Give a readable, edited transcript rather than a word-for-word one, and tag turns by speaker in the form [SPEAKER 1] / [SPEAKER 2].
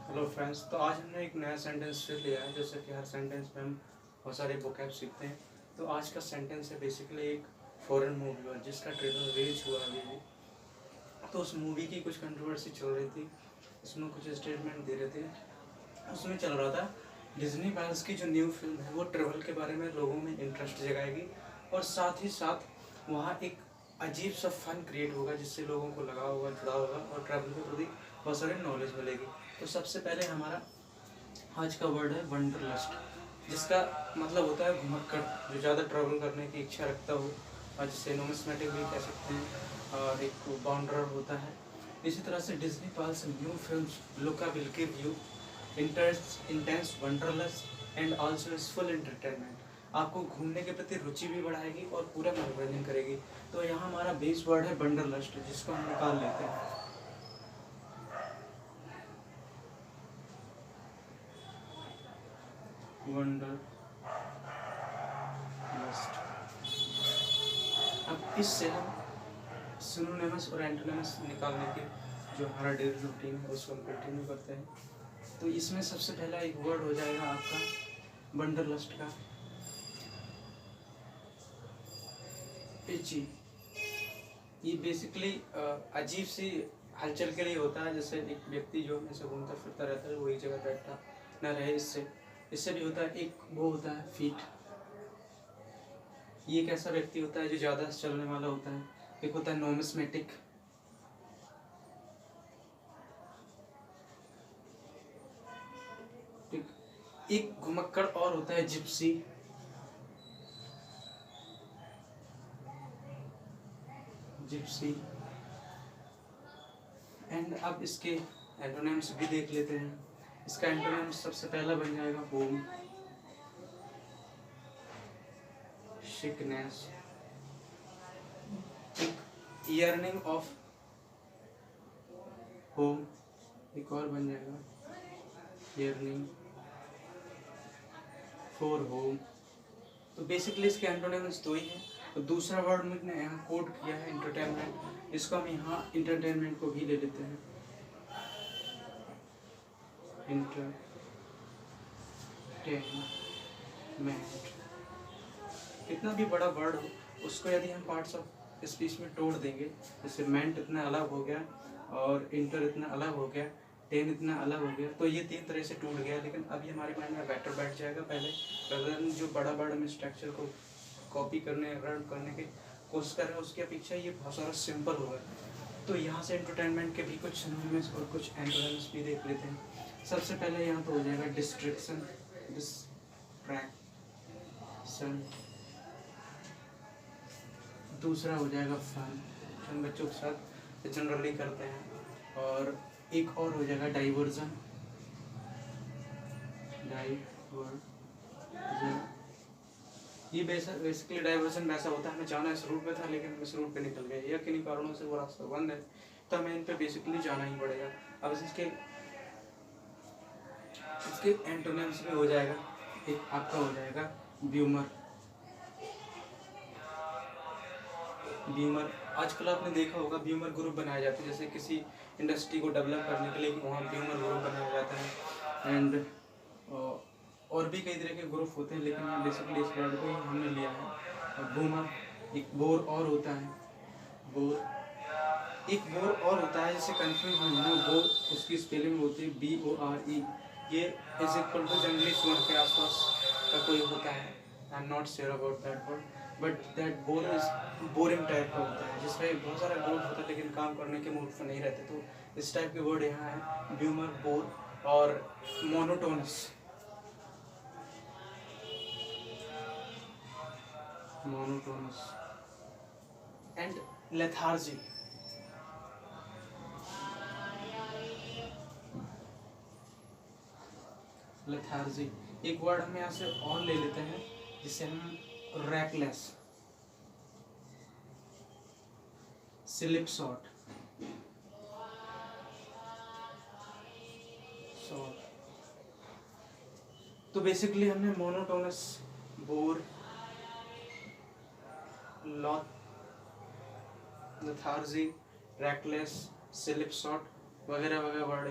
[SPEAKER 1] Hello friends. तो आज हमने एक नया सेंटेंस फिर लिया है। जैसे कि हर सेंटेंस में हम बहुत सारे वोकैब सीखते हैं। तो आज का सेंटेंस है बेसिकली एक फॉरेन मूवी और जिसका ट्रेलर रिलीज हुआ अभी भी। तो उस मूवी की कुछ कंट्रोवर्सी चल रही थी, उसमें कुछ स्टेटमेंट दे रहे थे। उसमें चल रहा था डिज्नी प्लस की जो न्यू फिल्म है वो ट्रेवल के बारे में लोगों में इंटरेस्ट जगाएगी और साथ ही साथ वहाँ एक अजीब सा फन क्रिएट होगा जिससे लोगों को लगा होगा, जुड़ा होगा और ट्रैवल के प्रति बहुत सारी नॉलेज मिलेगी। तो सबसे पहले हमारा आज का वर्ड है वंडरलस्ट, जिसका मतलब होता है घुमक्कड़, जो ज़्यादा ट्रैवल करने की इच्छा रखता हो, और जिसे नोमिस्मेटिक भी कह सकते हैं, और एक बाउंडर होता है। इसी तरह से Disney plus new film Luca will give you intense wanderlust and also is full entertainment. आपको घूमने के प्रति रुचि भी बढ़ाएगी और पूरा मनोरंजन करेगी। तो यहाँ हमारा बेस वर्ड है वंडरलस्ट, जिसको हम निकाल लेते हैं। वंडरलस्ट। अब इससे हम सिनोनिमस और एंटोनिमस निकालने के जो हमारा डेली रूटीन है उसको हम कंटिन्यू करते हैं। तो इसमें सबसे पहला एक वर्ड हो जाएगा आपका वंडरलस्ट का इची। ये बेसिकली अजीब सी हलचल के लिए होता है। जैसे एक व्यक्ति जो हमेशा घूमता फिरता रहता है, वो एक जगह बैठा न रहे। इससे भी होता है एक वो होता है फीट। ये एक ऐसा व्यक्ति होता है जो ज़्यादा चलने वाला होता है। एक होता है नोमिस्मेटिक। एक घुमक्कड़ और होता है जिप्सी। जिप्सी एंड अब इसके एंटोनिम्स भी देख लेते हैं। इसका एंटोनिम्स सबसे पहला बन जाएगा होम, शिकनेस, एक ईयरनिंग ऑफ होम, एक और बन जाएगा ईयरनिंग फॉर होम। तो बेसिकली इसके एंटोनिम्स दो ही हैं। तो दूसरा वर्ड मैंने यहाँ कोड किया है एंटरटेनमेंट, इसको हम यहाँ इंटरटेनमेंट को भी ले लेते हैं। इंटरटेनमेंट कितना भी बड़ा वर्ड हो उसको यदि हम पार्ट्स ऑफ स्पीच में तोड़ देंगे, जैसे मेंट इतना अलग हो गया और इंटर इतना अलग हो गया, टेन इतना अलग हो गया, तो ये तीन तरह से टूट गया। लेकिन अभी हमारे माइंड में बेटर बैठ जाएगा। पहले अगर जो बड़ा बड़ा में स्ट्रक्चर को कॉपी करने रन करने की कोशिश कर रहे हैं उसकी अपेक्षा ये बहुत सारा सिंपल होगा। तो यहाँ से एंटरटेनमेंट के भी कुछ सिनोनिम्स और कुछ एंटोनिम्स भी देख लेते हैं। सबसे पहले यहाँ तो हो जाएगा डिस्ट्रैक्शन, डिस्ट्रैक्शन। दूसरा हो जाएगा फन, जो हम बच्चों के साथ जनरली करते हैं। और एक और हो जाएगा डाइवर्जन। ये बेसिकली डाइवर्जन वैसा होता है, हमें जाना इस रूट पे था लेकिन हम इस रूट पे निकल गए या किन्हीं कारणों से वो रास्ता बंद है, तो हमें इन पे बेसिकली जाना ही पड़ेगा। अब इसके एंटोनिम्स में हो जाएगा, एक आपका हो जाएगा ब्यूमर। ब्यूमर आजकल आपने देखा होगा ब्यूमर ग्रुप बनाए जाते हैं, जैसे किसी इंडस्ट्री को डेवलप करने के लिए वहाँ ब्यूमर ग्रुप बनाया जाता है। एंड और भी कई तरह के ग्रुप होते हैं, लेकिन यहाँ बेसिकली इस वर्ड को ही हमने लिया है। और बूमर, एक बोर और होता है, बोर, एक बोर और होता है जिससे कंफ्यूज नहीं होना। बोर उसकी स्पेलिंग होती है BORE। ये इज इक्वल टू जंगली सुअर के आसपास का कोई होता है। I am not sure about that word, but that bore is boring type का होता है, जिसमें बहुत सारा ग्रुप होता है लेकिन काम करने के मूड पर नहीं रहते। तो इस टाइप के वर्ड यहाँ है ब्यूमर, बोर और monotonous. Monotonous and lethargy. Lethargy एक वर्ड हम यहाँ से और ले लेते हैं जिसे हम रैकलेस, स्लिप शॉट, तो बेसिकली हमने monotonous, bore, lethargy, reckless, slipshod वगैरह वगैरह वर्ड